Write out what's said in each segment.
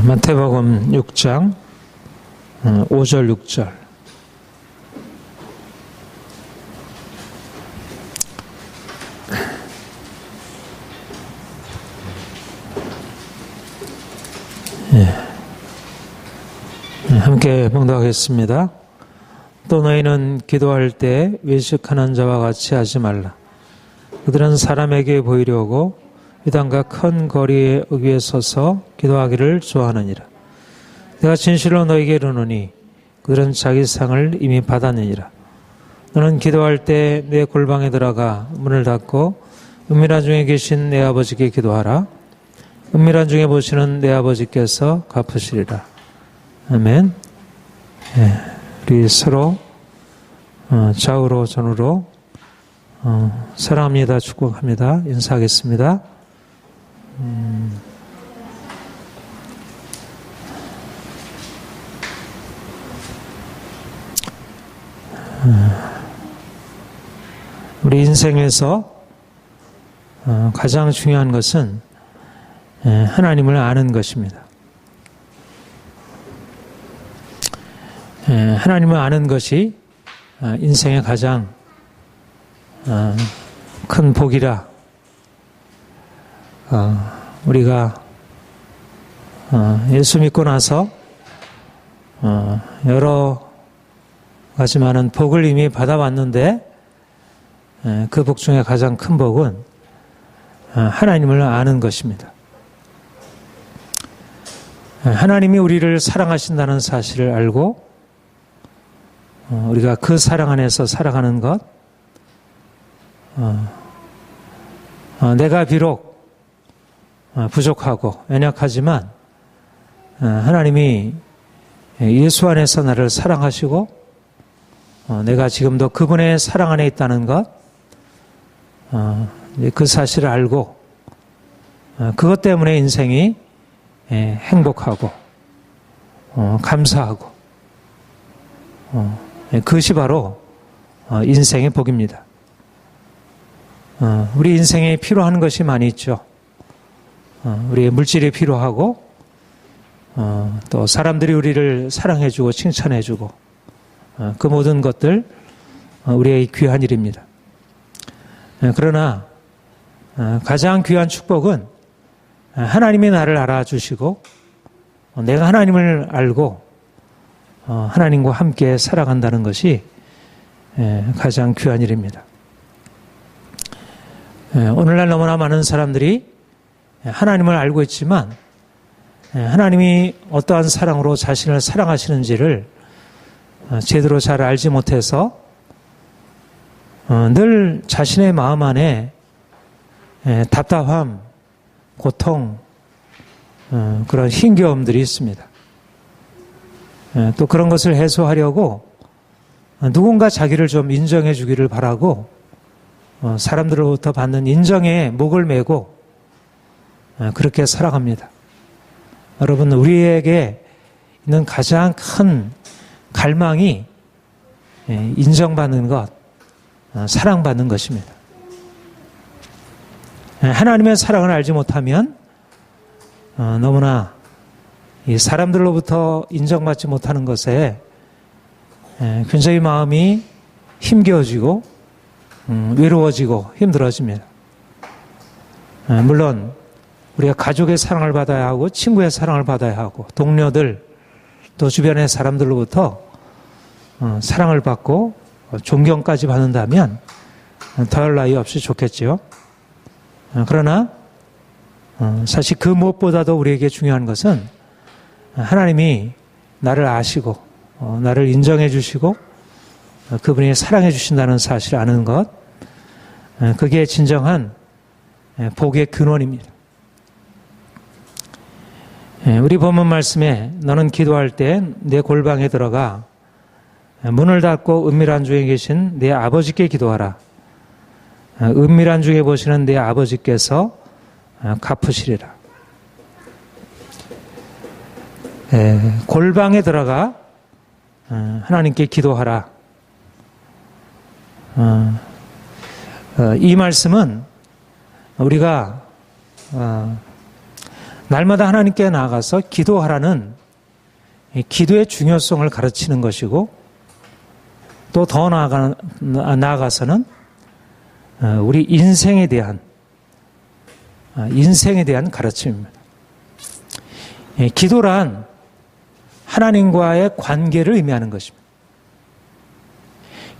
마태복음 6장 5절 6절. 함께 봉독하겠습니다. 또 너희는 기도할 때 외식하는 자와 같이 하지 말라. 그들은 사람에게 보이려고 회당과 큰 거리에 위에 서서 기도하기를 좋아하느니라. 내가 진실로 너희에게 이르노니 그들은 자기 상을 이미 받았느니라. 너는 기도할 때 내 골방에 들어가 문을 닫고 은밀한 중에 계신 내 아버지께 기도하라. 은밀한 중에 보시는 내 아버지께서 갚으시리라. 아멘. 우리 서로 좌우로 전우로 사랑합니다, 축복합니다, 인사하겠습니다. 우리 인생에서 가장 중요한 것은 하나님을 아는 것입니다. 하나님을 아는 것이 인생의 가장 큰 복이라 우리가 예수 믿고 나서 여러 가지 많은 복을 이미 받아왔는데 그 복 중에 가장 큰 복은 하나님을 아는 것입니다. 하나님이 우리를 사랑하신다는 사실을 알고 우리가 그 사랑 안에서 살아가는 것, 내가 비록 부족하고 연약하지만 하나님이 예수 안에서 나를 사랑하시고 내가 지금도 그분의 사랑 안에 있다는 것, 그 사실을 알고 그것 때문에 인생이 행복하고 감사하고 그것이 바로 인생의 복입니다. 우리 인생에 필요한 것이 많이 있죠. 우리의 물질이 필요하고 또 사람들이 우리를 사랑해주고 칭찬해주고 그 모든 것들 우리의 귀한 일입니다. 그러나 가장 귀한 축복은 하나님이 나를 알아주시고 내가 하나님을 알고 하나님과 함께 살아간다는 것이 가장 귀한 일입니다. 오늘날 너무나 많은 사람들이 하나님을 알고 있지만 하나님이 어떠한 사랑으로 자신을 사랑하시는지를 제대로 잘 알지 못해서 늘 자신의 마음 안에 답답함, 고통, 그런 힘겨움들이 있습니다. 또 그런 것을 해소하려고 누군가 자기를 좀 인정해 주기를 바라고 사람들로부터 받는 인정에 목을 메고 그렇게 살아갑니다. 여러분, 우리에게 있는 가장 큰 갈망이 인정받는 것, 사랑받는 것입니다. 하나님의 사랑을 알지 못하면 너무나 이 사람들로부터 인정받지 못하는 것에 굉장히 마음이 힘겨워지고 외로워지고 힘들어집니다. 물론 우리가 가족의 사랑을 받아야 하고 친구의 사랑을 받아야 하고 동료들 또 주변의 사람들로부터 사랑을 받고 존경까지 받는다면 더할 나위 없이 좋겠지요. 그러나 사실 그 무엇보다도 우리에게 중요한 것은 하나님이 나를 아시고 나를 인정해 주시고 그분이 사랑해 주신다는 사실을 아는 것, 그게 진정한 복의 근원입니다. 우리 본문 말씀에 너는 기도할 때 내 골방에 들어가 문을 닫고 은밀한 중에 계신 내 아버지께 기도하라. 은밀한 중에 보시는 내 아버지께서 갚으시리라. 골방에 들어가 하나님께 기도하라. 이 말씀은 우리가 날마다 하나님께 나아가서 기도하라는 기도의 중요성을 가르치는 것이고, 또 더 나아가서는 우리 인생에 대한 가르침입니다. 기도란 하나님과의 관계를 의미하는 것입니다.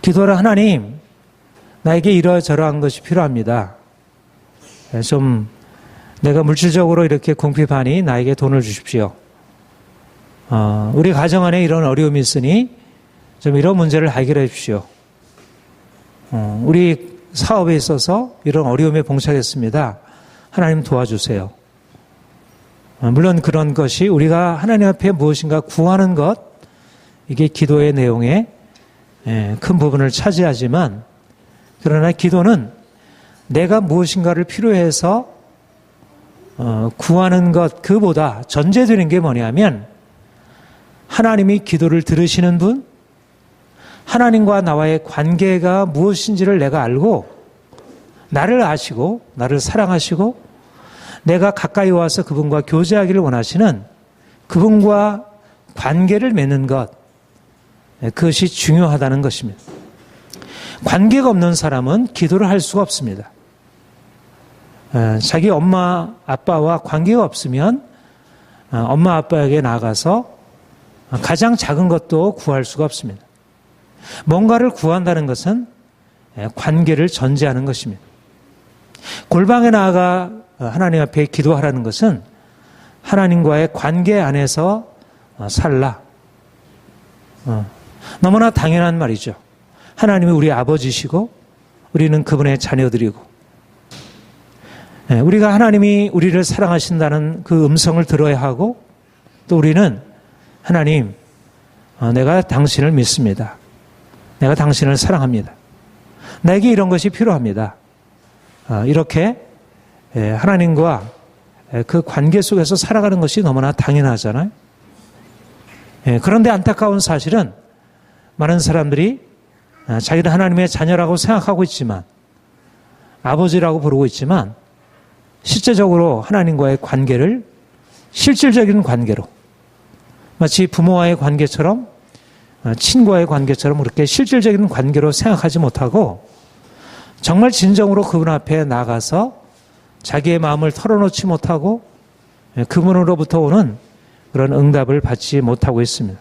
기도란 하나님, 나에게 이러저러한 것이 필요합니다. 좀 내가 물질적으로 이렇게 궁핍하니 나에게 돈을 주십시오. 우리 가정 안에 이런 어려움이 있으니 좀 이런 문제를 해결해 주십시오. 우리 사업에 있어서 이런 어려움에 봉착했습니다. 하나님 도와주세요. 물론 그런 것이 우리가 하나님 앞에 무엇인가 구하는 것, 이게 기도의 내용의 큰 부분을 차지하지만, 그러나 기도는 내가 무엇인가를 필요해서 구하는 것, 그보다 전제되는 게 뭐냐면, 하나님이 기도를 들으시는 분, 하나님과 나와의 관계가 무엇인지를 내가 알고, 나를 아시고 나를 사랑하시고 내가 가까이 와서 그분과 교제하기를 원하시는 그분과 관계를 맺는 것, 그것이 중요하다는 것입니다. 관계가 없는 사람은 기도를 할 수가 없습니다. 자기 엄마 아빠와 관계가 없으면 엄마 아빠에게 나가서 가장 작은 것도 구할 수가 없습니다. 뭔가를 구한다는 것은 관계를 전제하는 것입니다. 골방에 나아가 하나님 앞에 기도하라는 것은 하나님과의 관계 안에서 살라. 너무나 당연한 말이죠. 하나님이 우리 아버지시고 우리는 그분의 자녀들이고, 우리가 하나님이 우리를 사랑하신다는 그 음성을 들어야 하고, 또 우리는 하나님, 내가 당신을 믿습니다. 내가 당신을 사랑합니다. 내게 이런 것이 필요합니다. 이렇게 하나님과 그 관계 속에서 살아가는 것이 너무나 당연하잖아요. 그런데 안타까운 사실은 많은 사람들이 자기는 하나님의 자녀라고 생각하고 있지만, 아버지라고 부르고 있지만, 실제적으로 하나님과의 관계를 실질적인 관계로, 마치 부모와의 관계처럼, 친구와의 관계처럼 그렇게 실질적인 관계로 생각하지 못하고, 정말 진정으로 그분 앞에 나가서 자기의 마음을 털어놓지 못하고 그분으로부터 오는 그런 응답을 받지 못하고 있습니다.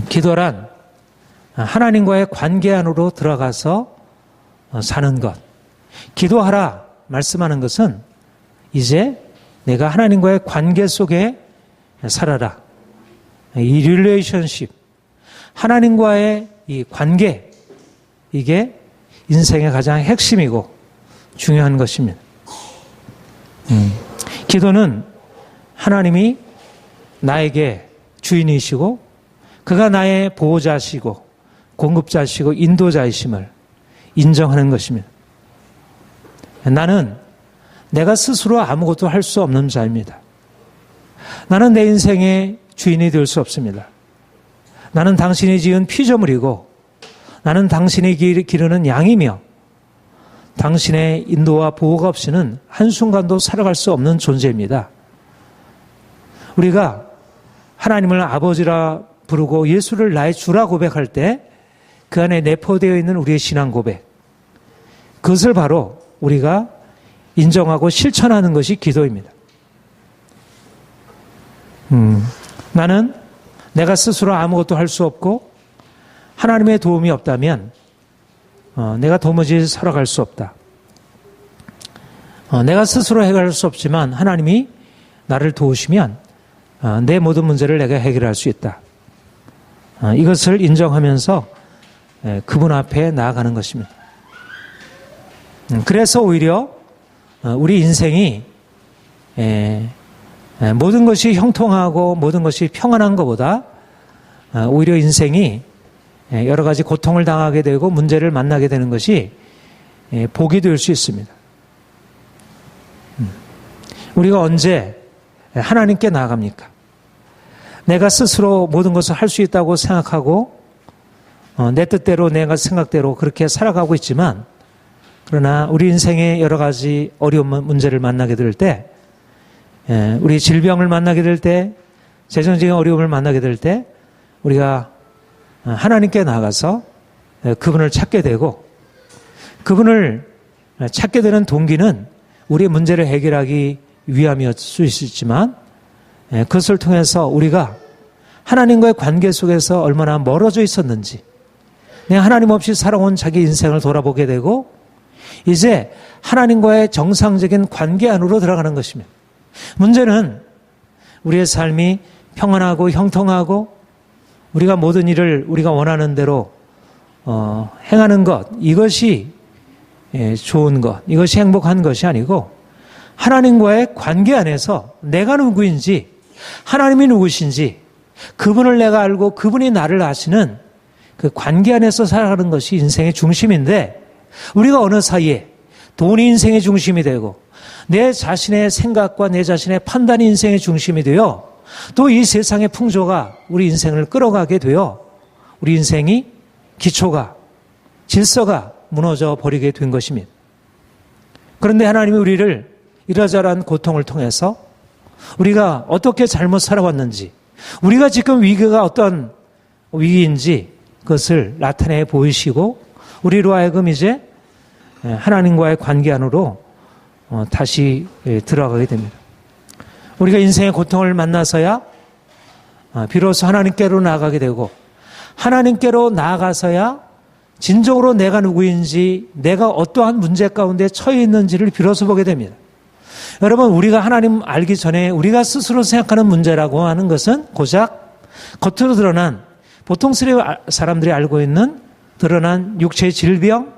기도란 하나님과의 관계 안으로 들어가서 사는 것. 기도하라 말씀하는 것은 이제 내가 하나님과의 관계 속에 살아라. 이 릴레이션십, 하나님과의 이 관계, 이게 인생의 가장 핵심이고 중요한 것입니다. 기도는 하나님이 나에게 주인이시고 그가 나의 보호자시고 공급자시고 인도자이심을 인정하는 것입니다. 나는 내가 스스로 아무것도 할 수 없는 자입니다. 나는 내 인생의 주인이 될 수 없습니다. 나는 당신이 지은 피조물이고 나는 당신이 기르는 양이며 당신의 인도와 보호가 없이는 한순간도 살아갈 수 없는 존재입니다. 우리가 하나님을 아버지라 부르고 예수를 나의 주라 고백할 때 그 안에 내포되어 있는 우리의 신앙 고백, 그것을 바로 우리가 인정하고 실천하는 것이 기도입니다. 나는 내가 스스로 아무것도 할 수 없고 하나님의 도움이 없다면 내가 도무지 살아갈 수 없다. 내가 스스로 해결할 수 없지만 하나님이 나를 도우시면 내 모든 문제를 내가 해결할 수 있다. 이것을 인정하면서 그분 앞에 나아가는 것입니다. 그래서 오히려 우리 인생이 모든 것이 형통하고 모든 것이 평안한 것보다 오히려 인생이 여러 가지 고통을 당하게 되고 문제를 만나게 되는 것이 복이 될 수 있습니다. 우리가 언제 하나님께 나아갑니까? 내가 스스로 모든 것을 할 수 있다고 생각하고 내 뜻대로 내가 생각대로 그렇게 살아가고 있지만, 그러나 우리 인생에 여러 가지 어려운 문제를 만나게 될 때, 우리 질병을 만나게 될 때, 재정적인 어려움을 만나게 될 때, 우리가 하나님께 나가서 그분을 찾게 되고, 그분을 찾게 되는 동기는 우리의 문제를 해결하기 위함이었을 수 있지만, 그것을 통해서 우리가 하나님과의 관계 속에서 얼마나 멀어져 있었는지, 내가 하나님 없이 살아온 자기 인생을 돌아보게 되고, 이제 하나님과의 정상적인 관계 안으로 들어가는 것입니다. 문제는 우리의 삶이 평안하고 형통하고 우리가 모든 일을 우리가 원하는 대로 행하는 것, 이것이 좋은 것, 이것이 행복한 것이 아니고 하나님과의 관계 안에서 내가 누구인지, 하나님이 누구신지, 그분을 내가 알고 그분이 나를 아시는 그 관계 안에서 살아가는 것이 인생의 중심인데, 우리가 어느 사이에 돈이 인생의 중심이 되고 내 자신의 생각과 내 자신의 판단이 인생의 중심이 되어 또 이 세상의 풍조가 우리 인생을 끌어가게 되어 우리 인생이 기초가, 질서가 무너져 버리게 된 것입니다. 그런데 하나님이 우리를 이러저러한 고통을 통해서 우리가 어떻게 잘못 살아왔는지, 우리가 지금 위기가 어떤 위기인지 그것을 나타내 보이시고 우리로 하여금 이제 하나님과의 관계 안으로 다시 들어가게 됩니다. 우리가 인생의 고통을 만나서야 비로소 하나님께로 나아가게 되고, 하나님께로 나아가서야 진정으로 내가 누구인지, 내가 어떠한 문제 가운데 처해 있는지를 비로소 보게 됩니다. 여러분, 우리가 하나님 알기 전에 우리가 스스로 생각하는 문제라고 하는 것은 고작 겉으로 드러난, 보통 사람들이 알고 있는 드러난 육체의 질병,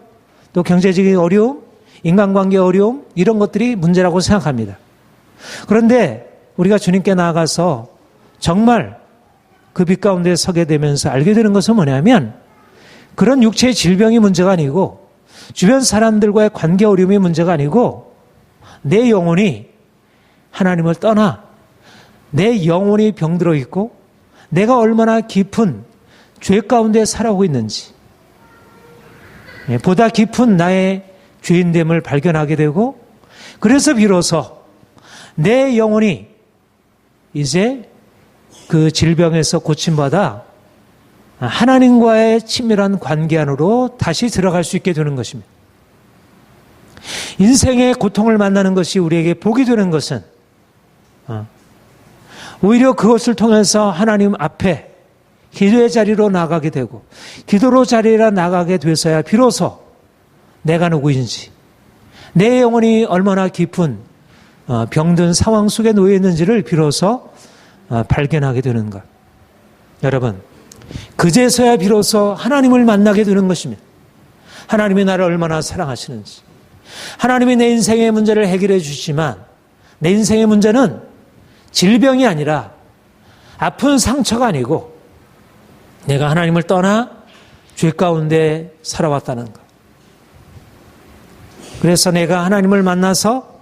또 경제적인 어려움, 인간관계 어려움, 이런 것들이 문제라고 생각합니다. 그런데 우리가 주님께 나아가서 정말 그 빛 가운데 서게 되면서 알게 되는 것은 뭐냐면, 그런 육체의 질병이 문제가 아니고 주변 사람들과의 관계 어려움이 문제가 아니고 내 영혼이 하나님을 떠나 내 영혼이 병들어 있고 내가 얼마나 깊은 죄 가운데 살아오고 있는지, 보다 깊은 나의 죄인됨을 발견하게 되고, 그래서 비로소 내 영혼이 이제 그 질병에서 고침받아 하나님과의 친밀한 관계 안으로 다시 들어갈 수 있게 되는 것입니다. 인생의 고통을 만나는 것이 우리에게 복이 되는 것은 오히려 그것을 통해서 하나님 앞에 기도의 자리로 나가게 되고, 기도로 자리로 나가게 돼서야 비로소 내가 누구인지, 내 영혼이 얼마나 깊은 병든 상황 속에 놓여 있는지를 비로소 발견하게 되는 것. 여러분, 그제서야 비로소 하나님을 만나게 되는 것입니다. 하나님이 나를 얼마나 사랑하시는지, 하나님이 내 인생의 문제를 해결해 주시지만 내 인생의 문제는 질병이 아니라 아픈 상처가 아니고 내가 하나님을 떠나 죄 가운데 살아왔다는 것. 그래서 내가 하나님을 만나서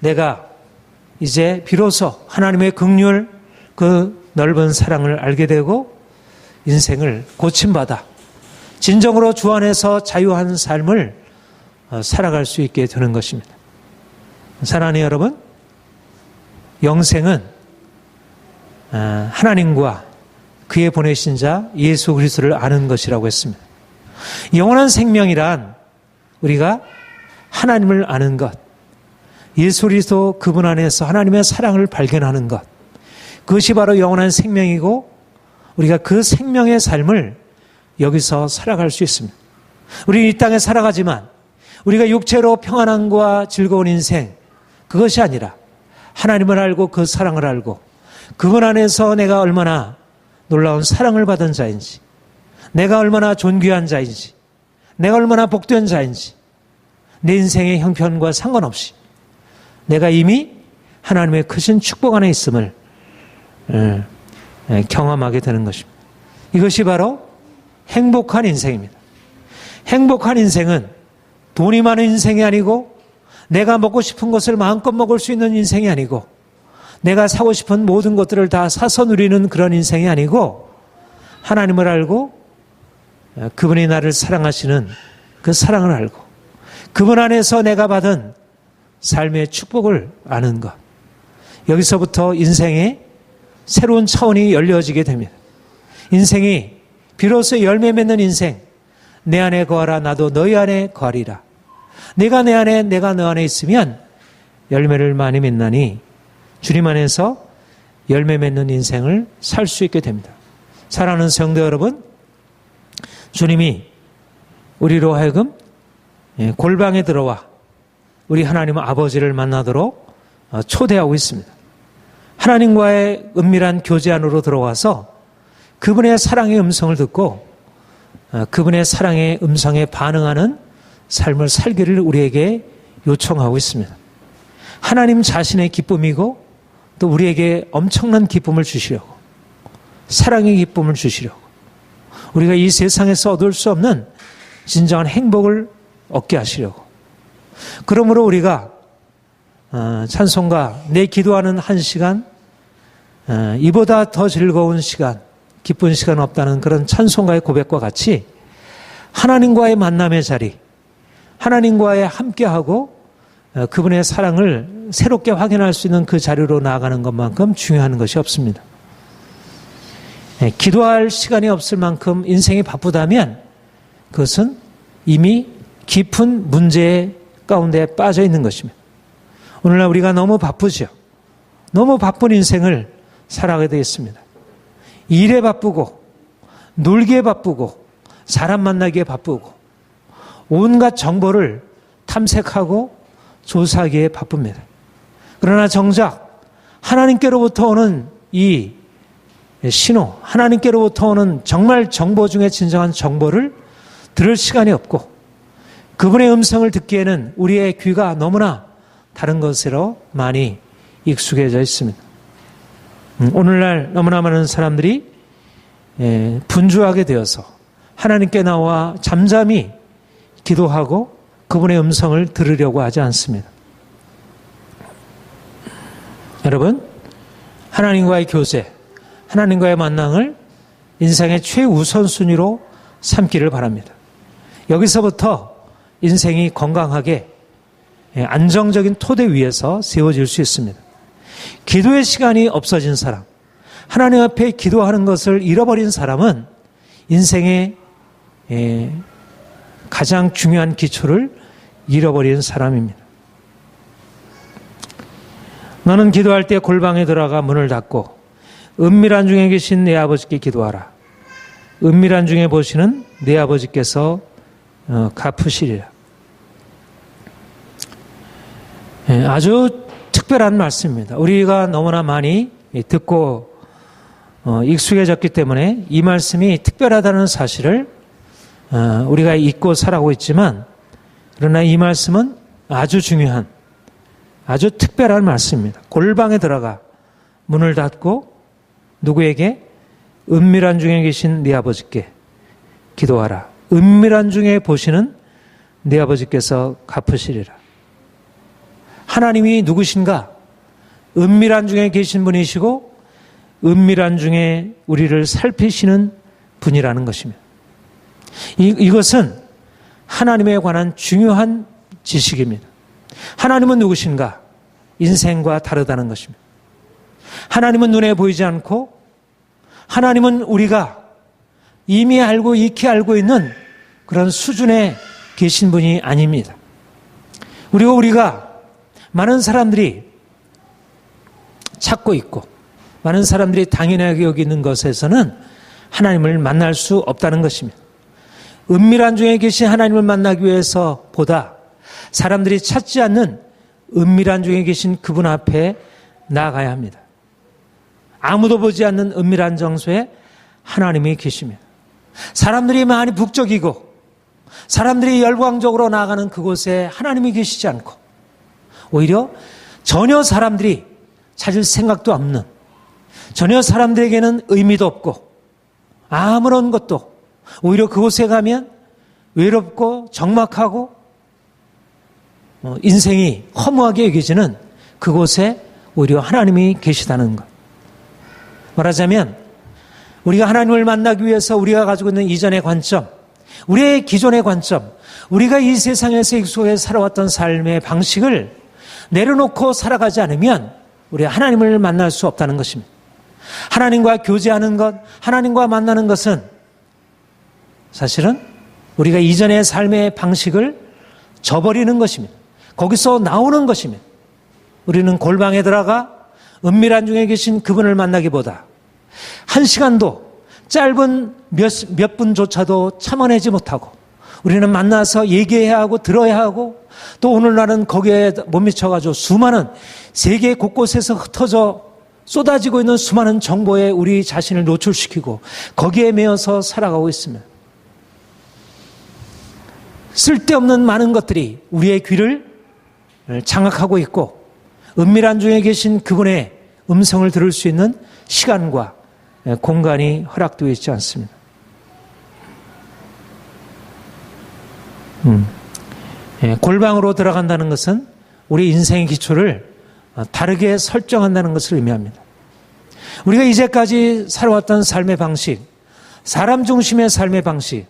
내가 이제 비로소 하나님의 긍휼, 그 넓은 사랑을 알게 되고 인생을 고침받아 진정으로 주 안에서 자유한 삶을 살아갈 수 있게 되는 것입니다. 사랑하는 여러분, 영생은 하나님과 그의 보내신 자 예수 그리스도를 아는 것이라고 했습니다. 영원한 생명이란 우리가 하나님을 아는 것, 예수 그리스도 그분 안에서 하나님의 사랑을 발견하는 것, 그것이 바로 영원한 생명이고 우리가 그 생명의 삶을 여기서 살아갈 수 있습니다. 우리 이 땅에 살아가지만 우리가 육체로 평안함과 즐거운 인생, 그것이 아니라 하나님을 알고 그 사랑을 알고 그분 안에서 내가 얼마나 놀라운 사랑을 받은 자인지, 내가 얼마나 존귀한 자인지, 내가 얼마나 복된 자인지, 내 인생의 형편과 상관없이 내가 이미 하나님의 크신 축복 안에 있음을 경험하게 되는 것입니다. 이것이 바로 행복한 인생입니다. 행복한 인생은 돈이 많은 인생이 아니고, 내가 먹고 싶은 것을 마음껏 먹을 수 있는 인생이 아니고, 내가 사고 싶은 모든 것들을 다 사서 누리는 그런 인생이 아니고, 하나님을 알고 그분이 나를 사랑하시는 그 사랑을 알고 그분 안에서 내가 받은 삶의 축복을 아는 것. 여기서부터 인생의 새로운 차원이 열려지게 됩니다. 인생이 비로소 열매 맺는 인생. 내 안에 거하라 나도 너희 안에 거하리라. 내가 내 안에 내가 너 안에 있으면 열매를 많이 맺나니 주님 안에서 열매 맺는 인생을 살 수 있게 됩니다. 사랑하는 성도 여러분, 주님이 우리로 하여금 골방에 들어와 우리 하나님 아버지를 만나도록 초대하고 있습니다. 하나님과의 은밀한 교제 안으로 들어와서 그분의 사랑의 음성을 듣고 그분의 사랑의 음성에 반응하는 삶을 살기를 우리에게 요청하고 있습니다. 하나님 자신의 기쁨이고 또 우리에게 엄청난 기쁨을 주시려고, 사랑의 기쁨을 주시려고, 우리가 이 세상에서 얻을 수 없는 진정한 행복을 얻게 하시려고. 그러므로 우리가 찬송가 내 기도하는 한 시간, 이보다 더 즐거운 시간, 기쁜 시간 없다는 그런 찬송가의 고백과 같이 하나님과의 만남의 자리, 하나님과의 함께하고 그분의 사랑을 새롭게 확인할 수 있는 그 자리로 나아가는 것만큼 중요한 것이 없습니다. 기도할 시간이 없을 만큼 인생이 바쁘다면 그것은 이미 깊은 문제 가운데 빠져 있는 것입니다. 오늘날 우리가 너무 바쁘죠. 너무 바쁜 인생을 살아가게 되겠습니다. 일에 바쁘고 놀기에 바쁘고 사람 만나기에 바쁘고 온갖 정보를 탐색하고 조사하기에 바쁩니다. 그러나 정작 하나님께로부터 오는 이 신호, 하나님께로부터 오는 정말 정보 중에 진정한 정보를 들을 시간이 없고 그분의 음성을 듣기에는 우리의 귀가 너무나 다른 것으로 많이 익숙해져 있습니다. 오늘날 너무나 많은 사람들이 분주하게 되어서 하나님께 나와 잠잠히 기도하고 그분의 음성을 들으려고 하지 않습니다. 여러분, 하나님과의 교제, 하나님과의 만남을 인생의 최우선순위로 삼기를 바랍니다. 여기서부터 인생이 건강하게 안정적인 토대 위에서 세워질 수 있습니다. 기도의 시간이 없어진 사람, 하나님 앞에 기도하는 것을 잃어버린 사람은 인생의 가장 중요한 기초를 잃어버린 사람입니다. 너는 기도할 때 골방에 들어가 문을 닫고 은밀한 중에 계신 내 아버지께 기도하라. 은밀한 중에 보시는 내 아버지께서 갚으시리라. 아주 특별한 말씀입니다. 우리가 너무나 많이 듣고 익숙해졌기 때문에 이 말씀이 특별하다는 사실을 우리가 잊고 살아오고 있지만, 그러나 이 말씀은 아주 중요한, 아주 특별한 말씀입니다. 골방에 들어가 문을 닫고 누구에게? 은밀한 중에 계신 네 아버지께 기도하라. 은밀한 중에 보시는 네 아버지께서 갚으시리라. 하나님이 누구신가? 은밀한 중에 계신 분이시고 은밀한 중에 우리를 살피시는 분이라는 것입니다. 이것은 하나님에 관한 중요한 지식입니다. 하나님은 누구신가? 인생과 다르다는 것입니다. 하나님은 눈에 보이지 않고 하나님은 우리가 이미 알고 익히 알고 있는 그런 수준에 계신 분이 아닙니다. 그리고 우리가 많은 사람들이 찾고 있고 많은 사람들이 당연하게 여기는 것에서는 하나님을 만날 수 없다는 것입니다. 은밀한 중에 계신 하나님을 만나기 위해서 보다 사람들이 찾지 않는 은밀한 중에 계신 그분 앞에 나아가야 합니다. 아무도 보지 않는 은밀한 장소에 하나님이 계십니다. 사람들이 많이 북적이고 사람들이 열광적으로 나아가는 그곳에 하나님이 계시지 않고 오히려 전혀 사람들이 찾을 생각도 없는, 전혀 사람들에게는 의미도 없고 아무런 것도, 오히려 그곳에 가면 외롭고 적막하고 인생이 허무하게 여겨지는 그곳에 오히려 하나님이 계시다는 것. 말하자면 우리가 하나님을 만나기 위해서 우리가 가지고 있는 이전의 관점, 우리의 기존의 관점, 우리가 이 세상에서 익숙해 살아왔던 삶의 방식을 내려놓고 살아가지 않으면 우리가 하나님을 만날 수 없다는 것입니다. 하나님과 교제하는 것, 하나님과 만나는 것은 사실은 우리가 이전의 삶의 방식을 저버리는 것입니다. 거기서 나오는 것입니다. 우리는 골방에 들어가 은밀한 중에 계신 그분을 만나기보다 한 시간도 짧은 몇 분조차도 참아내지 못하고 우리는 만나서 얘기해야 하고 들어야 하고 또 오늘날은 거기에 못 미쳐가지고 수많은 세계 곳곳에서 흩어져 쏟아지고 있는 수많은 정보에 우리 자신을 노출시키고 거기에 매여서 살아가고 있습니다. 쓸데없는 많은 것들이 우리의 귀를 장악하고 있고 은밀한 중에 계신 그분의 음성을 들을 수 있는 시간과 공간이 허락되어 있지 않습니다. 골방으로 들어간다는 것은 우리 인생의 기초를 다르게 설정한다는 것을 의미합니다. 우리가 이제까지 살아왔던 삶의 방식, 사람 중심의 삶의 방식,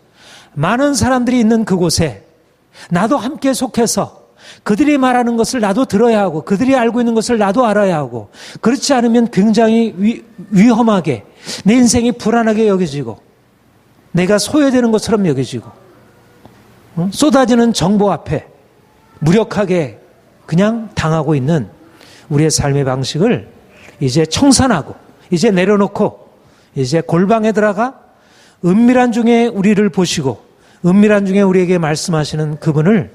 많은 사람들이 있는 그곳에 나도 함께 속해서 그들이 말하는 것을 나도 들어야 하고 그들이 알고 있는 것을 나도 알아야 하고 그렇지 않으면 굉장히 위험하게 내 인생이 불안하게 여겨지고 내가 소외되는 것처럼 여겨지고 쏟아지는 정보 앞에 무력하게 그냥 당하고 있는 우리의 삶의 방식을 이제 청산하고 이제 내려놓고 이제 골방에 들어가 은밀한 중에 우리를 보시고 은밀한 중에 우리에게 말씀하시는 그분을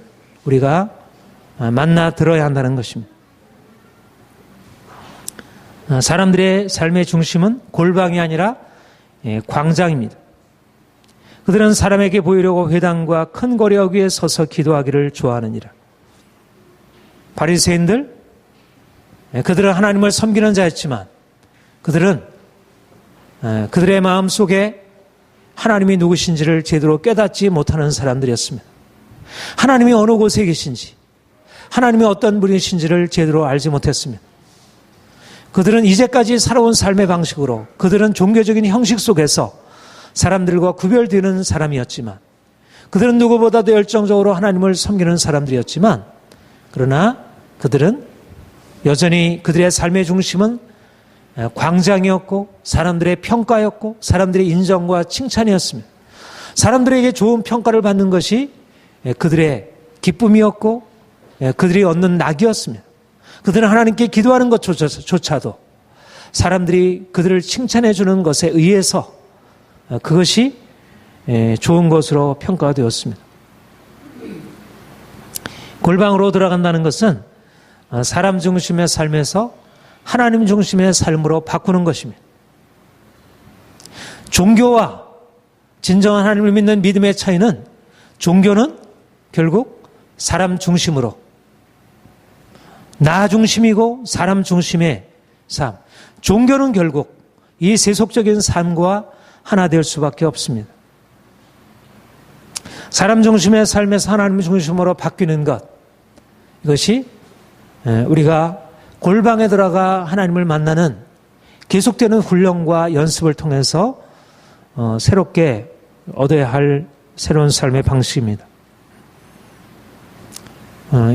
우리가 만나 들어야 한다는 것입니다. 사람들의 삶의 중심은 골방이 아니라 광장입니다. 그들은 사람에게 보이려고 회당과 큰 거리역 위에 서서 기도하기를 좋아하느니라. 바리새인들, 그들은 하나님을 섬기는 자였지만 그들은 그들의 마음속에 하나님이 누구신지를 제대로 깨닫지 못하는 사람들이었습니다. 하나님이 어느 곳에 계신지 하나님이 어떤 분이신지를 제대로 알지 못했습니다. 그들은 이제까지 살아온 삶의 방식으로 그들은 종교적인 형식 속에서 사람들과 구별되는 사람이었지만 그들은 누구보다도 열정적으로 하나님을 섬기는 사람들이었지만 그러나 그들은 여전히 그들의 삶의 중심은 광장이었고 사람들의 평가였고 사람들의 인정과 칭찬이었습니다. 사람들에게 좋은 평가를 받는 것이 그들의 기쁨이었고 그들이 얻는 낙이었습니다. 그들은 하나님께 기도하는 것조차도 사람들이 그들을 칭찬해 주는 것에 의해서 그것이 좋은 것으로 평가가 되었습니다. 골방으로 들어간다는 것은 사람 중심의 삶에서 하나님 중심의 삶으로 바꾸는 것입니다. 종교와 진정한 하나님을 믿는 믿음의 차이는 종교는 결국 사람 중심으로 나 중심이고 사람 중심의 삶. 종교는 결국 이 세속적인 삶과 하나 될 수밖에 없습니다. 사람 중심의 삶에서 하나님 중심으로 바뀌는 것. 이것이 우리가 골방에 들어가 하나님을 만나는 계속되는 훈련과 연습을 통해서 새롭게 얻어야 할 새로운 삶의 방식입니다.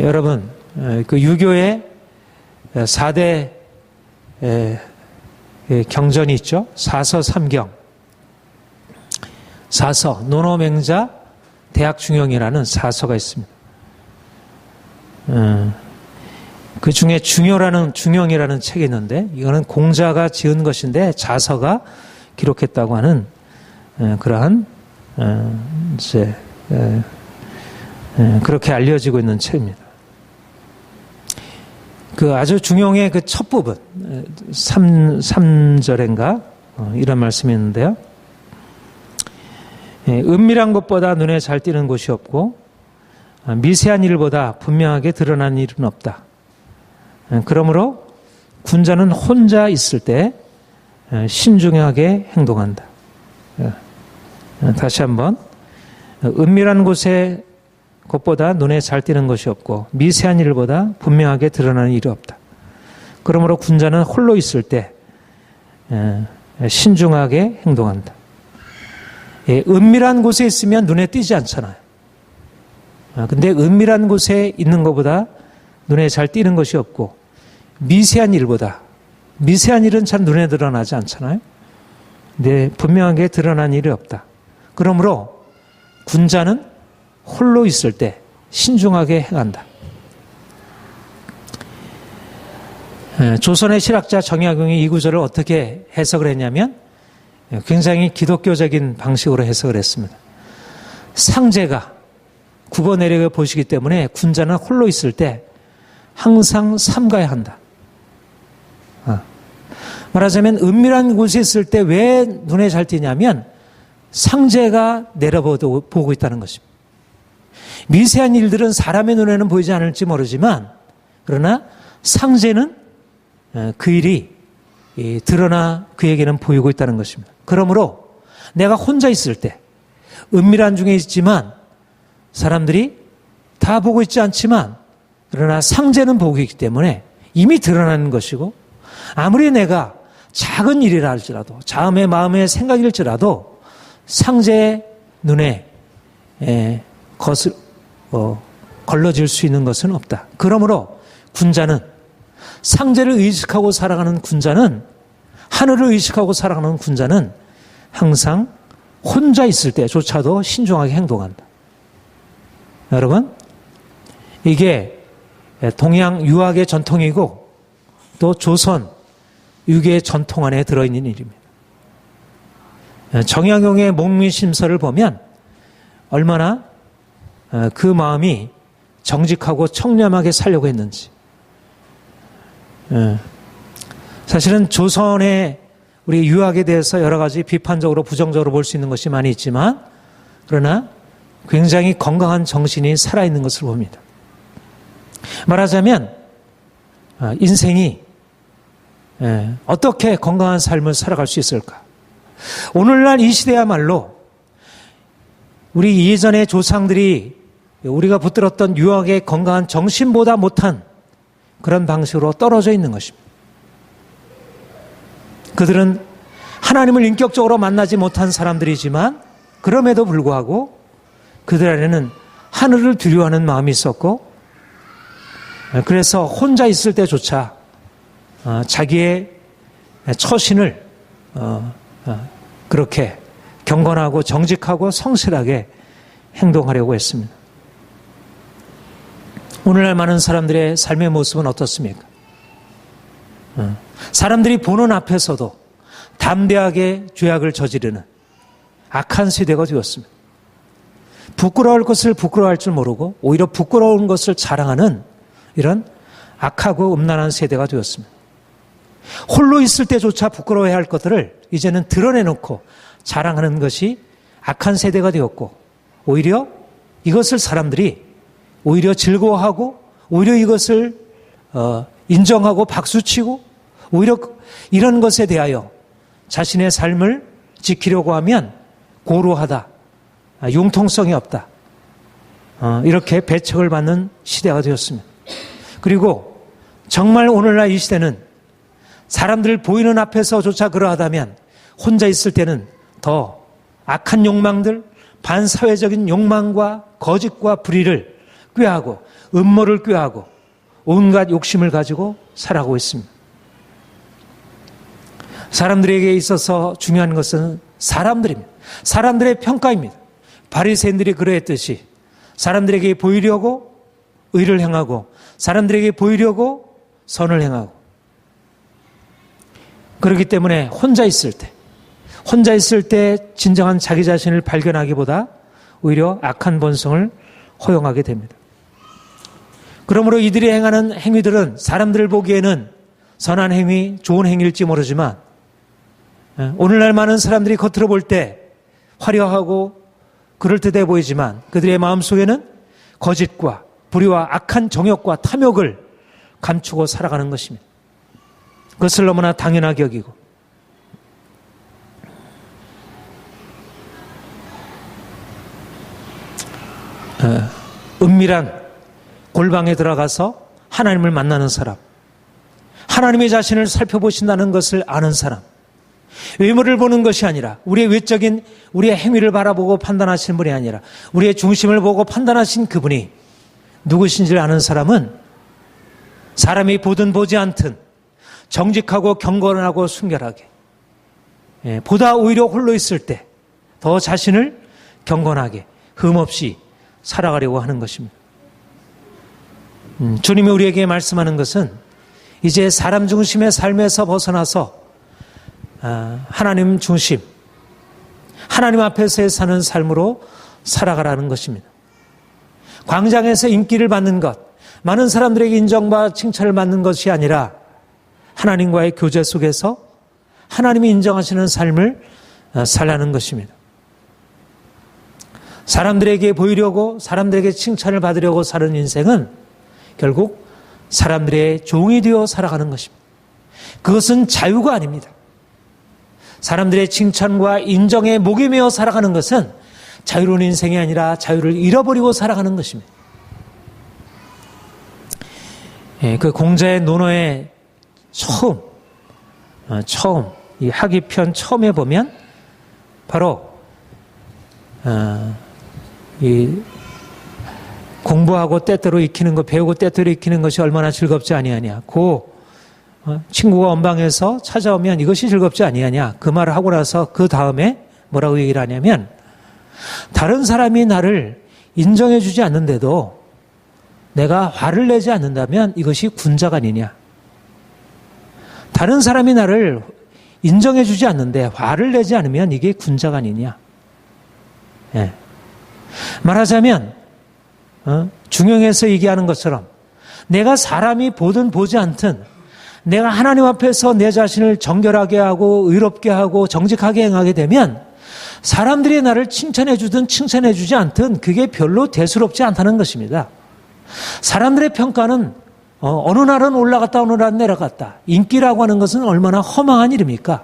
여러분, 그 유교의 4대 경전이 있죠. 사서 삼경. 사서, 논어맹자, 대학중형이라는 사서가 있습니다. 그 중에 중형이라는 책이 있는데 이거는 공자가 지은 것인데 자서가 기록했다고 하는 그러한 그렇게 알려지고 있는 책입니다. 그 아주 중형의 그 첫 부분 3절인가 이런 말씀이 있는데요. 은밀한 것보다 눈에 잘 띄는 곳이 없고 미세한 일보다 분명하게 드러난 일은 없다. 그러므로 군자는 혼자 있을 때 신중하게 행동한다. 다시 한번 은밀한 곳에 것보다 눈에 잘 띄는 것이 없고 미세한 일보다 분명하게 드러나는 일이 없다. 그러므로 군자는 홀로 있을 때 신중하게 행동한다. 은밀한 곳에 있으면 눈에 띄지 않잖아요. 근데 은밀한 곳에 있는 것보다 눈에 잘 띄는 것이 없고, 미세한 일보다, 미세한 일은 잘 눈에 드러나지 않잖아요. 근데 분명하게 드러난 일이 없다. 그러므로 군자는 홀로 있을 때 신중하게 행한다. 조선의 실학자 정약용이 이 구절을 어떻게 해석을 했냐면 굉장히 기독교적인 방식으로 해석을 했습니다. 상제가 국어 내력을 보시기 때문에 군자는 홀로 있을 때 항상 삼가야 한다. 말하자면 은밀한 곳에 있을 때 왜 눈에 잘 띄냐면 상제가 내려보고 있다는 것입니다. 미세한 일들은 사람의 눈에는 보이지 않을지 모르지만 그러나 상제는 그 일이 드러나 그에게는 보이고 있다는 것입니다. 그러므로 내가 혼자 있을 때 은밀한 중에 있지만 사람들이 다 보고 있지 않지만 그러나 상제는 보고 있기 때문에 이미 드러나는 것이고 아무리 내가 작은 일이라 할지라도 자음의 마음의 생각일지라도 상제의 눈에 걸러질 수 있는 것은 없다. 그러므로 군자는 상제를 의식하고 살아가는 군자는 하늘을 의식하고 살아가는 군자는 항상 혼자 있을 때조차도 신중하게 행동한다. 여러분, 이게 동양 유학의 전통이고 또 조선 유교의 전통 안에 들어있는 일입니다. 정약용의 목미심서를 보면 얼마나 그 마음이 정직하고 청렴하게 살려고 했는지. 사실은 조선의 우리 유학에 대해서 여러 가지 비판적으로 부정적으로 볼 수 있는 것이 많이 있지만 그러나 굉장히 건강한 정신이 살아있는 것을 봅니다. 말하자면 인생이 어떻게 건강한 삶을 살아갈 수 있을까? 오늘날 이 시대야말로 우리 예전의 조상들이 우리가 붙들었던 유학의 건강한 정신보다 못한 그런 방식으로 떨어져 있는 것입니다. 그들은 하나님을 인격적으로 만나지 못한 사람들이지만 그럼에도 불구하고 그들 안에는 하늘을 두려워하는 마음이 있었고 그래서 혼자 있을 때조차 자기의 처신을 그렇게 경건하고 정직하고 성실하게 행동하려고 했습니다. 오늘날 많은 사람들의 삶의 모습은 어떻습니까? 사람들이 보는 앞에서도 담대하게 죄악을 저지르는 악한 세대가 되었습니다. 부끄러울 것을 부끄러워할 줄 모르고 오히려 부끄러운 것을 자랑하는 이런 악하고 음란한 세대가 되었습니다. 홀로 있을 때조차 부끄러워해야 할 것들을 이제는 드러내놓고 자랑하는 것이 악한 세대가 되었고 오히려 이것을 사람들이 오히려 즐거워하고 오히려 이것을 인정하고 박수치고 오히려 이런 것에 대하여 자신의 삶을 지키려고 하면 고루하다, 융통성이 없다, 이렇게 배척을 받는 시대가 되었습니다. 그리고 정말 오늘날 이 시대는 사람들 보이는 앞에서조차 그러하다면 혼자 있을 때는 더 악한 욕망들, 반사회적인 욕망과 거짓과 불의를 꾀하고 음모를 꾀하고 온갖 욕심을 가지고 살아가고 있습니다. 사람들에게 있어서 중요한 것은 사람들입니다. 사람들의 평가입니다. 바리새인들이 그러했듯이 사람들에게 보이려고 의를 행하고 사람들에게 보이려고 선을 행하고 그렇기 때문에 혼자 있을 때 진정한 자기 자신을 발견하기보다 오히려 악한 본성을 허용하게 됩니다. 그러므로 이들이 행하는 행위들은 사람들 보기에는 선한 행위, 좋은 행위일지 모르지만 오늘날 많은 사람들이 겉으로 볼 때 화려하고 그럴듯해 보이지만 그들의 마음속에는 거짓과 불의와 악한 정욕과 탐욕을 감추고 살아가는 것입니다. 그것을 너무나 당연하게 여기고 은밀한 골방에 들어가서 하나님을 만나는 사람, 하나님의 자신을 살펴보신다는 것을 아는 사람, 외모를 보는 것이 아니라 우리의 외적인 우리의 행위를 바라보고 판단하시는 분이 아니라 우리의 중심을 보고 판단하신 그분이 누구신지를 아는 사람은 사람이 보든 보지 않든 정직하고 경건하고 순결하게, 보다 오히려 홀로 있을 때 더 자신을 경건하게 흠없이 살아가려고 하는 것입니다. 주님이 우리에게 말씀하는 것은 이제 사람 중심의 삶에서 벗어나서 하나님 중심, 하나님 앞에서 사는 삶으로 살아가라는 것입니다. 광장에서 인기를 받는 것, 많은 사람들에게 인정과 칭찬을 받는 것이 아니라 하나님과의 교제 속에서 하나님이 인정하시는 삶을 살라는 것입니다. 사람들에게 보이려고, 사람들에게 칭찬을 받으려고 사는 인생은 결국 사람들의 종이 되어 살아가는 것입니다. 그것은 자유가 아닙니다. 사람들의 칭찬과 인정에 목이 메어 살아가는 것은 자유로운 인생이 아니라 자유를 잃어버리고 살아가는 것입니다. 그 공자의 논어의 처음 이 학위편 처음에 보면 바로 이 공부하고 때때로 익히는 것, 배우고 때때로 익히는 것이 얼마나 즐겁지 아니하냐. 친구가 원방에서 찾아오면 이것이 즐겁지 아니하냐. 그 말을 하고 나서 그 다음에 뭐라고 얘기를 하냐면, 다른 사람이 나를 인정해 주지 않는데도 내가 화를 내지 않는다면 이것이 군자가 아니냐. 다른 사람이 나를 인정해 주지 않는데 화를 내지 않으면 이게 군자가 아니냐. 말하자면 중용에서 얘기하는 것처럼 내가 사람이 보든 보지 않든 내가 하나님 앞에서 내 자신을 정결하게 하고 의롭게 하고 정직하게 행하게 되면 사람들이 나를 칭찬해 주든 칭찬해 주지 않든 그게 별로 대수롭지 않다는 것입니다. 사람들의 평가는 어느 날은 올라갔다 어느 날은 내려갔다. 인기라고 하는 것은 얼마나 허망한 일입니까?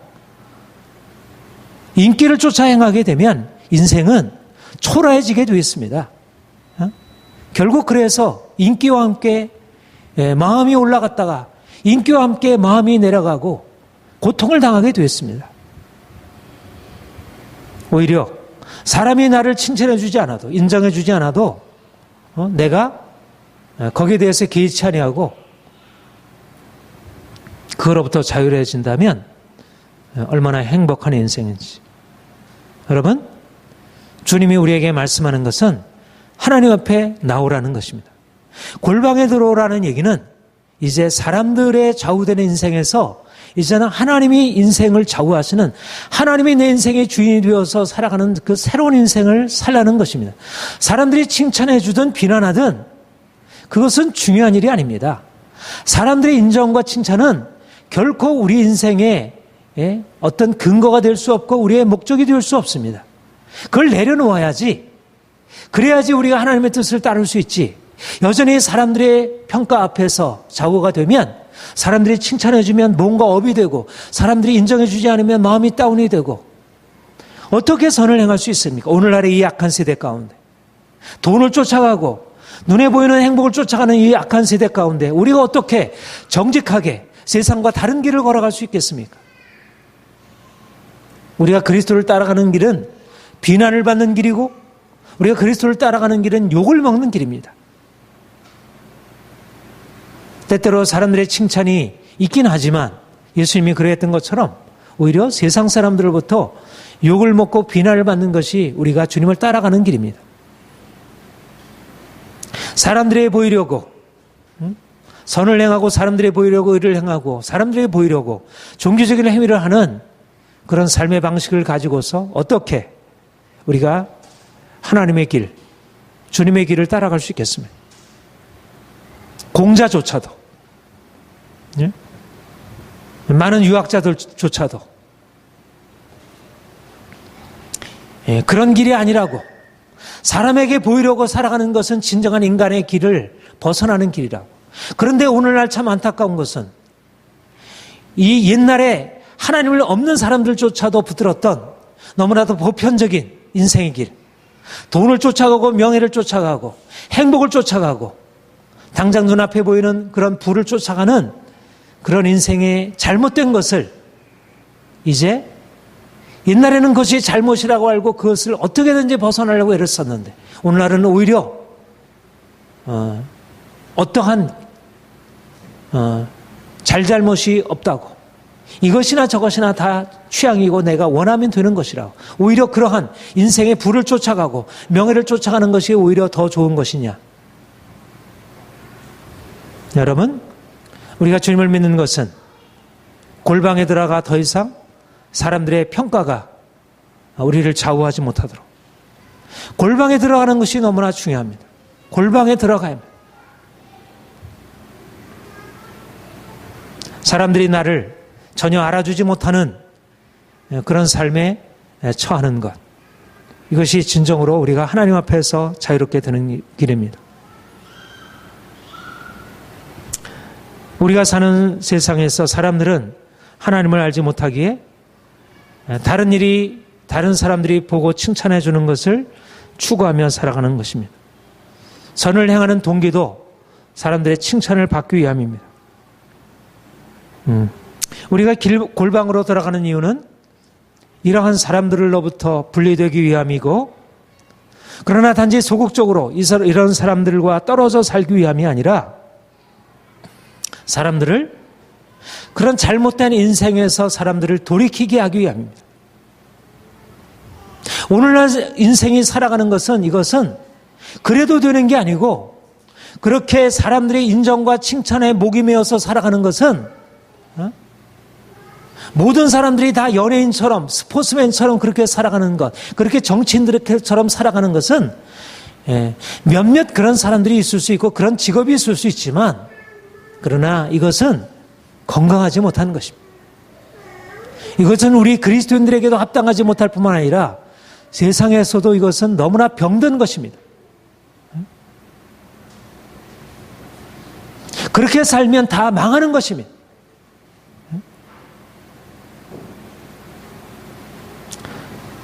인기를 쫓아 행하게 되면 인생은 초라해지게 되어 있습니다. 결국 그래서 인기와 함께 마음이 올라갔다가 인기와 함께 마음이 내려가고 고통을 당하게 되었습니다. 오히려 사람이 나를 칭찬해 주지 않아도, 인정해 주지 않아도 내가 거기에 대해서 개의치 아니하고 그거로부터 자유로워진다면 얼마나 행복한 인생인지. 여러분, 주님이 우리에게 말씀하는 것은 하나님 앞에 나오라는 것입니다. 골방에 들어오라는 얘기는 이제 사람들의 좌우되는 인생에서 이제는 하나님이 인생을 좌우하시는, 하나님이 내 인생의 주인이 되어서 살아가는 그 새로운 인생을 살라는 것입니다. 사람들이 칭찬해 주든 비난하든 그것은 중요한 일이 아닙니다. 사람들의 인정과 칭찬은 결코 우리 인생의 어떤 근거가 될 수 없고 우리의 목적이 될 수 없습니다. 그걸 내려놓아야지. 그래야지 우리가 하나님의 뜻을 따를 수 있지. 여전히 사람들의 평가 앞에서 좌우가 되면, 사람들이 칭찬해주면 뭔가 업이 되고, 사람들이 인정해주지 않으면 마음이 다운이 되고, 어떻게 선을 행할 수 있습니까? 오늘날의 이 약한 세대 가운데 돈을 쫓아가고 눈에 보이는 행복을 쫓아가는 이 약한 세대 가운데 우리가 어떻게 정직하게 세상과 다른 길을 걸어갈 수 있겠습니까? 우리가 그리스도를 따라가는 길은 비난을 받는 길이고, 우리가 그리스도를 따라가는 길은 욕을 먹는 길입니다. 때때로 사람들의 칭찬이 있긴 하지만 예수님이 그랬던 것처럼 오히려 세상 사람들로부터 욕을 먹고 비난을 받는 것이 우리가 주님을 따라가는 길입니다. 사람들에게 보이려고 선을 행하고, 사람들에게 보이려고 의를 행하고, 사람들에게 보이려고 종교적인 행위를 하는 그런 삶의 방식을 가지고서 어떻게 우리가 하나님의 길, 주님의 길을 따라갈 수 있겠습니까? 공자조차도, 많은 유학자들조차도 그런 길이 아니라고, 사람에게 보이려고 살아가는 것은 진정한 인간의 길을 벗어나는 길이라고. 그런데 오늘날 참 안타까운 것은 이 옛날에 하나님을 없는 사람들조차도 붙들었던 너무나도 보편적인 인생의 길, 돈을 쫓아가고 명예를 쫓아가고 행복을 쫓아가고 당장 눈앞에 보이는 그런 부를 쫓아가는 그런 인생의 잘못된 것을 이제 옛날에는 그것이 잘못이라고 알고 그것을 어떻게든지 벗어나려고 애를 썼는데 오늘날은 오히려 어떠한 잘잘못이 없다고 이것이나 저것이나 다 취향이고 내가 원하면 되는 것이라고 오히려 그러한 인생의 부를 쫓아가고 명예를 쫓아가는 것이 오히려 더 좋은 것이냐. 여러분, 우리가 주님을 믿는 것은 골방에 들어가 더 이상 사람들의 평가가 우리를 좌우하지 못하도록 골방에 들어가는 것이 너무나 중요합니다. 골방에 들어가야 합니다. 사람들이 나를 전혀 알아주지 못하는 그런 삶에 처하는 것, 이것이 진정으로 우리가 하나님 앞에서 자유롭게 되는 길입니다. 우리가 사는 세상에서 사람들은 하나님을 알지 못하기에 다른 사람들이 보고 칭찬해 주는 것을 추구하며 살아가는 것입니다. 선을 행하는 동기도 사람들의 칭찬을 받기 위함입니다. 우리가 골방으로 들어가는 이유는 이러한 사람들로부터 분리되기 위함이고, 그러나 단지 소극적으로 이런 사람들과 떨어져 살기 위함이 아니라 사람들을 그런 잘못된 인생에서 사람들을 돌이키게 하기 위함입니다. 오늘날 인생이 살아가는 것은 이것은 그래도 되는 게 아니고 그렇게 사람들의 인정과 칭찬에 목이 메어서 살아가는 것은 모든 사람들이 다 연예인처럼 스포츠맨처럼 그렇게 살아가는 것, 그렇게 정치인들처럼 살아가는 것은 몇몇 그런 사람들이 있을 수 있고 그런 직업이 있을 수 있지만, 그러나 이것은 건강하지 못한 것입니다. 이것은 우리 그리스도인들에게도 합당하지 못할 뿐만 아니라 세상에서도 이것은 너무나 병든 것입니다. 그렇게 살면 다 망하는 것입니다.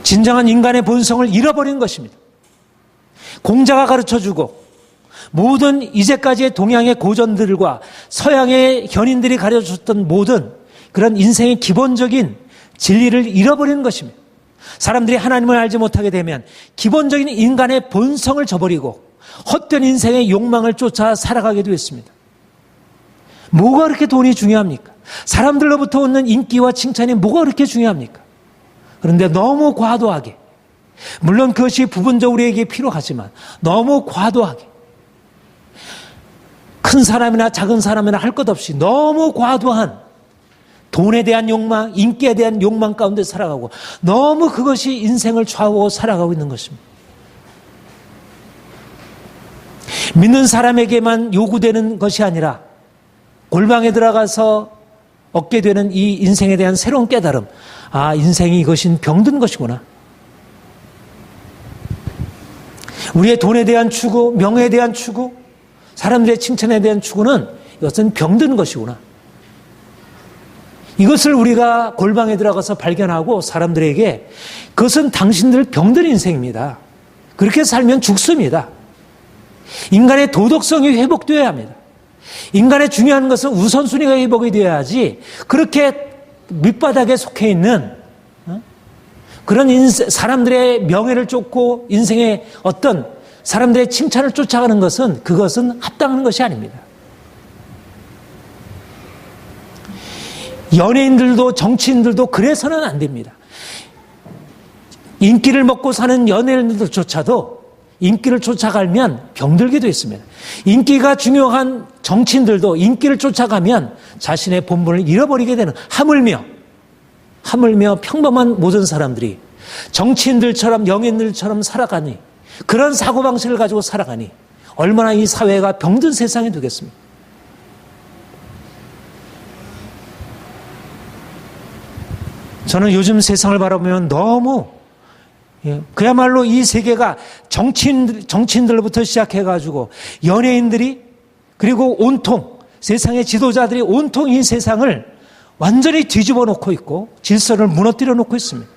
진정한 인간의 본성을 잃어버린 것입니다. 공자가 가르쳐주고 모든 이제까지의 동양의 고전들과 서양의 현인들이 가르쳐줬던 모든 그런 인생의 기본적인 진리를 잃어버리는 것입니다. 사람들이 하나님을 알지 못하게 되면 기본적인 인간의 본성을 저버리고 헛된 인생의 욕망을 쫓아 살아가게 되었습니다. 뭐가 그렇게 돈이 중요합니까? 사람들로부터 얻는 인기와 칭찬이 뭐가 그렇게 중요합니까? 그런데 너무 과도하게, 물론 그것이 부분적으로 우리에게 필요하지만 너무 과도하게, 큰 사람이나 작은 사람이나 할 것 없이 너무 과도한 돈에 대한 욕망, 인기에 대한 욕망 가운데 살아가고 너무 그것이 인생을 좌우하고 살아가고 있는 것입니다. 믿는 사람에게만 요구되는 것이 아니라 골방에 들어가서 얻게 되는 이 인생에 대한 새로운 깨달음, 아, 인생이 이것은 병든 것이구나. 우리의 돈에 대한 추구, 명예에 대한 추구, 사람들의 칭찬에 대한 추구는 이것은 병든 것이구나. 이것을 우리가 골방에 들어가서 발견하고 사람들에게 그것은 당신들 병든 인생입니다. 그렇게 살면 죽습니다. 인간의 도덕성이 회복되어야 합니다. 인간의 중요한 것은 우선순위가 회복이 되어야지 그렇게 밑바닥에 속해 있는 그런 사람들의 명예를 쫓고 인생의 어떤 사람들의 칭찬을 쫓아가는 것은 그것은 합당한 것이 아닙니다. 연예인들도 정치인들도 그래서는 안 됩니다. 인기를 먹고 사는 연예인들조차도 인기를 쫓아가면 병들게 되어 있습니다. 인기가 중요한 정치인들도 인기를 쫓아가면 자신의 본분을 잃어버리게 되는, 하물며 평범한 모든 사람들이 정치인들처럼 연예인들처럼 살아가니, 그런 사고방식을 가지고 살아가니 얼마나 이 사회가 병든 세상이 되겠습니까? 저는 요즘 세상을 바라보면 너무 그야말로 이 세계가 정치인들로부터 시작해가지고 연예인들이, 그리고 온통 세상의 지도자들이 온통 이 세상을 완전히 뒤집어 놓고 있고 질서를 무너뜨려 놓고 있습니다.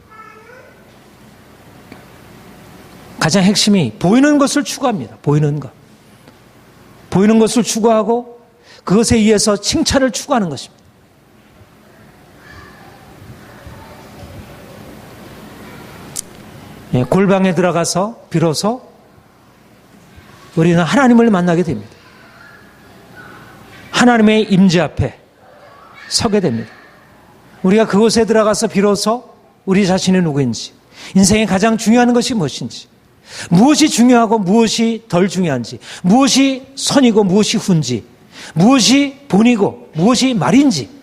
가장 핵심이 보이는 것을 추구합니다. 보이는 것. 보이는 것을 추구하고 그것에 의해서 칭찬을 추구하는 것입니다. 골방에 들어가서 비로소 우리는 하나님을 만나게 됩니다. 하나님의 임재 앞에 서게 됩니다. 우리가 그곳에 들어가서 비로소 우리 자신이 누구인지, 인생에 가장 중요한 것이 무엇인지, 무엇이 중요하고 무엇이 덜 중요한지, 무엇이 선이고 무엇이 후인지, 무엇이 본이고 무엇이 말인지.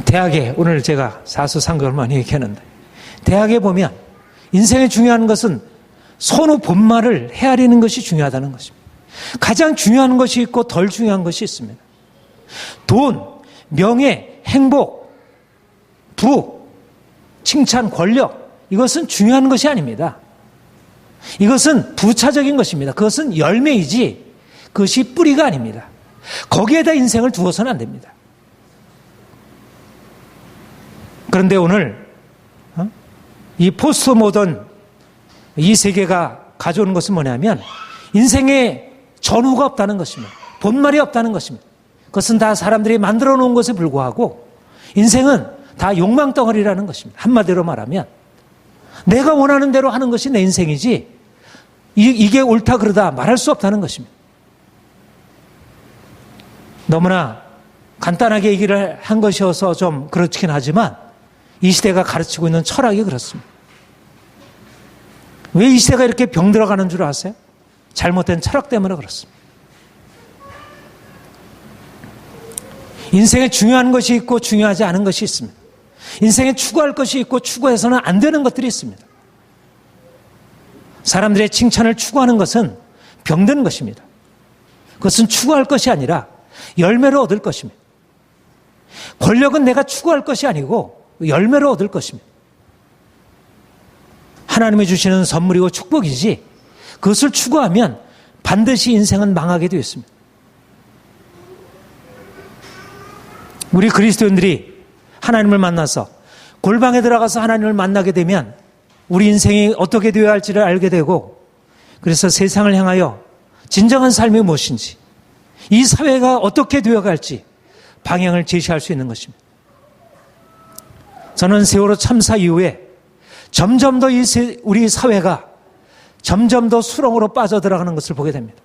대학에, 오늘 제가 사수상경을 많이 얘기하는데, 대학에 보면 인생에 중요한 것은 선후 본말을 헤아리는 것이 중요하다는 것입니다. 가장 중요한 것이 있고 덜 중요한 것이 있습니다. 돈, 명예, 행복, 부, 칭찬, 권력, 이것은 중요한 것이 아닙니다. 이것은 부차적인 것입니다. 그것은 열매이지 그것이 뿌리가 아닙니다. 거기에다 인생을 두어서는 안 됩니다. 그런데 오늘 이 포스트 모던 이 세계가 가져오는 것은 뭐냐면 인생에 전후가 없다는 것입니다. 본말이 없다는 것입니다. 그것은 다 사람들이 만들어 놓은 것에 불구하고 인생은 다 욕망 덩어리라는 것입니다. 한마디로 말하면 내가 원하는 대로 하는 것이 내 인생이지 이게 옳다 그러다 말할 수 없다는 것입니다. 너무나 간단하게 얘기를 한 것이어서 좀 그렇긴 하지만 이 시대가 가르치고 있는 철학이 그렇습니다. 왜 이 시대가 이렇게 병들어가는 줄 아세요? 잘못된 철학 때문에 그렇습니다. 인생에 중요한 것이 있고 중요하지 않은 것이 있습니다. 인생에 추구할 것이 있고 추구해서는 안 되는 것들이 있습니다. 사람들의 칭찬을 추구하는 것은 병든 것입니다. 그것은 추구할 것이 아니라 열매를 얻을 것입니다. 권력은 내가 추구할 것이 아니고 열매를 얻을 것입니다. 하나님이 주시는 선물이고 축복이지 그것을 추구하면 반드시 인생은 망하게 되어 있습니다. 우리 그리스도인들이 하나님을 만나서 골방에 들어가서 하나님을 만나게 되면 우리 인생이 어떻게 되어야 할지를 알게 되고, 그래서 세상을 향하여 진정한 삶이 무엇인지, 이 사회가 어떻게 되어갈지 방향을 제시할 수 있는 것입니다. 저는 세월호 참사 이후에 점점 더 우리 사회가 점점 더 수렁으로 빠져들어가는 것을 보게 됩니다.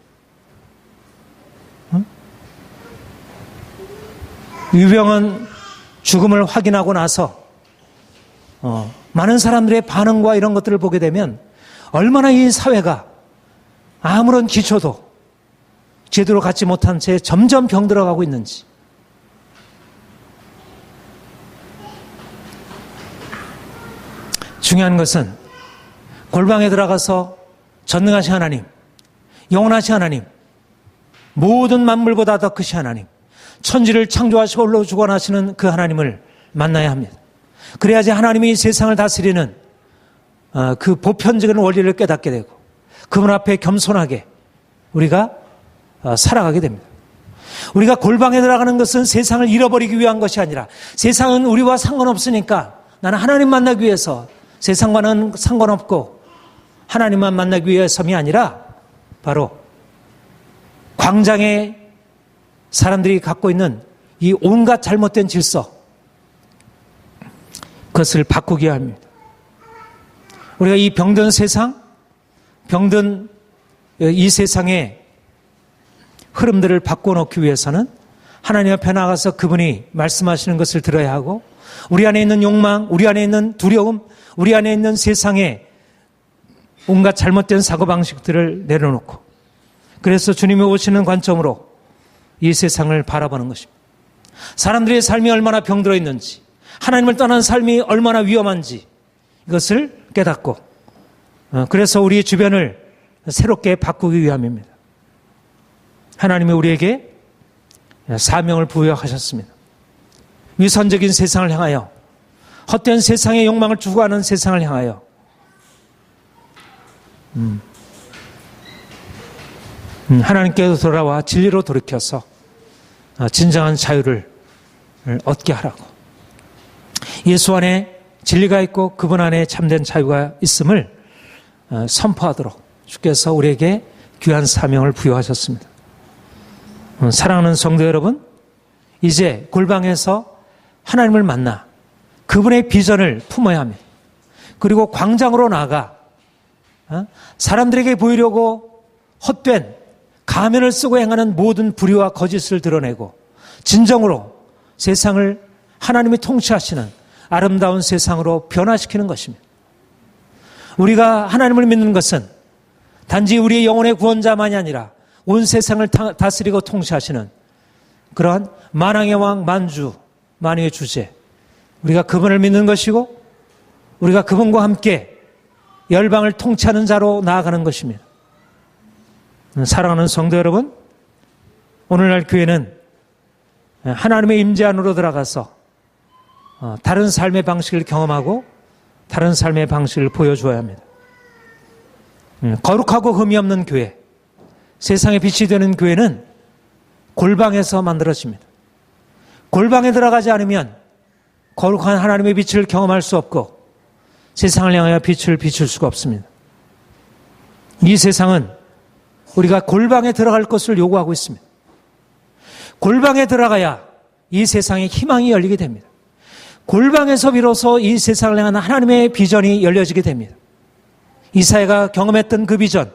유병은 죽음을 확인하고 나서 많은 사람들의 반응과 이런 것들을 보게 되면 얼마나 이 사회가 아무런 기초도 제대로 갖지 못한 채 점점 병들어가고 있는지. 중요한 것은 골방에 들어가서 전능하신 하나님, 영원하신 하나님, 모든 만물보다 더 크신 하나님, 천지를 창조하시고 홀로 주관하시는 그 하나님을 만나야 합니다. 그래야지 하나님이 세상을 다스리는 그 보편적인 원리를 깨닫게 되고 그분 앞에 겸손하게 우리가 살아가게 됩니다. 우리가 골방에 들어가는 것은 세상을 잃어버리기 위한 것이 아니라 세상은 우리와 상관없으니까 나는 하나님 만나기 위해서, 세상과는 상관없고 하나님만 만나기 위해서이 아니라 바로 광장에 사람들이 갖고 있는 이 온갖 잘못된 질서, 그것을 바꾸기 합니다. 우리가 이 병든 세상, 병든 이 세상의 흐름들을 바꿔놓기 위해서는 하나님 앞에 나가서 그분이 말씀하시는 것을 들어야 하고, 우리 안에 있는 욕망, 우리 안에 있는 두려움, 우리 안에 있는 세상의 온갖 잘못된 사고방식들을 내려놓고, 그래서 주님이 오시는 관점으로 이 세상을 바라보는 것입니다. 사람들의 삶이 얼마나 병들어 있는지, 하나님을 떠난 삶이 얼마나 위험한지 이것을 깨닫고, 그래서 우리 주변을 새롭게 바꾸기 위함입니다. 하나님이 우리에게 사명을 부여하셨습니다. 위선적인 세상을 향하여, 헛된 세상의 욕망을 추구하는 세상을 향하여 하나님께로 돌아와 진리로 돌이켜서 진정한 자유를 얻게 하라고, 예수 안에 진리가 있고 그분 안에 참된 자유가 있음을 선포하도록 주께서 우리에게 귀한 사명을 부여하셨습니다. 사랑하는 성도 여러분, 이제 골방에서 하나님을 만나 그분의 비전을 품어야 합니다. 그리고 광장으로 나가 사람들에게 보이려고 헛된 가면을 쓰고 행하는 모든 불의와 거짓을 드러내고 진정으로 세상을 하나님이 통치하시는 아름다운 세상으로 변화시키는 것입니다. 우리가 하나님을 믿는 것은 단지 우리의 영혼의 구원자만이 아니라 온 세상을 다스리고 통치하시는 그러한 만왕의 왕, 만주, 만유의 주제, 우리가 그분을 믿는 것이고 우리가 그분과 함께 열방을 통치하는 자로 나아가는 것입니다. 사랑하는 성도 여러분, 오늘날 교회는 하나님의 임재 안으로 들어가서 다른 삶의 방식을 경험하고 다른 삶의 방식을 보여주어야 합니다. 거룩하고 흠이 없는 교회, 세상의 빛이 되는 교회는 골방에서 만들어집니다. 골방에 들어가지 않으면 거룩한 하나님의 빛을 경험할 수 없고 세상을 향하여 빛을 비출 수가 없습니다. 이 세상은 우리가 골방에 들어갈 것을 요구하고 있습니다. 골방에 들어가야 이 세상에 희망이 열리게 됩니다. 골방에서 비로소 이 세상을 향한 하나님의 비전이 열려지게 됩니다. 이사야가 경험했던 그 비전,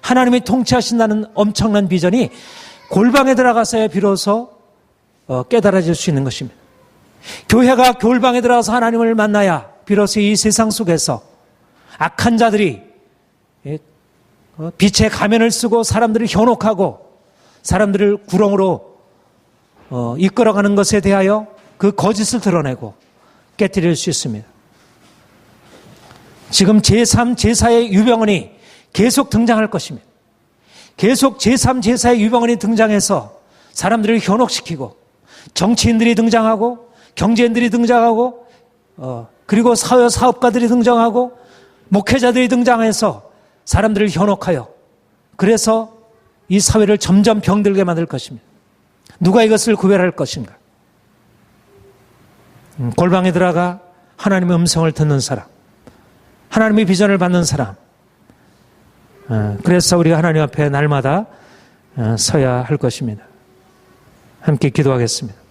하나님이 통치하신다는 엄청난 비전이 골방에 들어가서야 비로소 깨달아질 수 있는 것입니다. 교회가 골방에 들어가서 하나님을 만나야 비로소 이 세상 속에서 악한 자들이 빛의 가면을 쓰고 사람들을 현혹하고 사람들을 구렁으로 이끌어가는 것에 대하여 그 거짓을 드러내고 깨뜨릴 수 있습니다. 지금 제3, 제4의 유병언이 계속 등장할 것입니다. 계속 제3, 제4의 유병언이 등장해서 사람들을 현혹시키고 정치인들이 등장하고 경제인들이 등장하고 그리고 사업가들이 등장하고 목회자들이 등장해서 사람들을 현혹하여 그래서 이 사회를 점점 병들게 만들 것입니다. 누가 이것을 구별할 것인가? 골방에 들어가 하나님의 음성을 듣는 사람, 하나님의 비전을 받는 사람. 그래서 우리가 하나님 앞에 날마다 서야 할 것입니다. 함께 기도하겠습니다.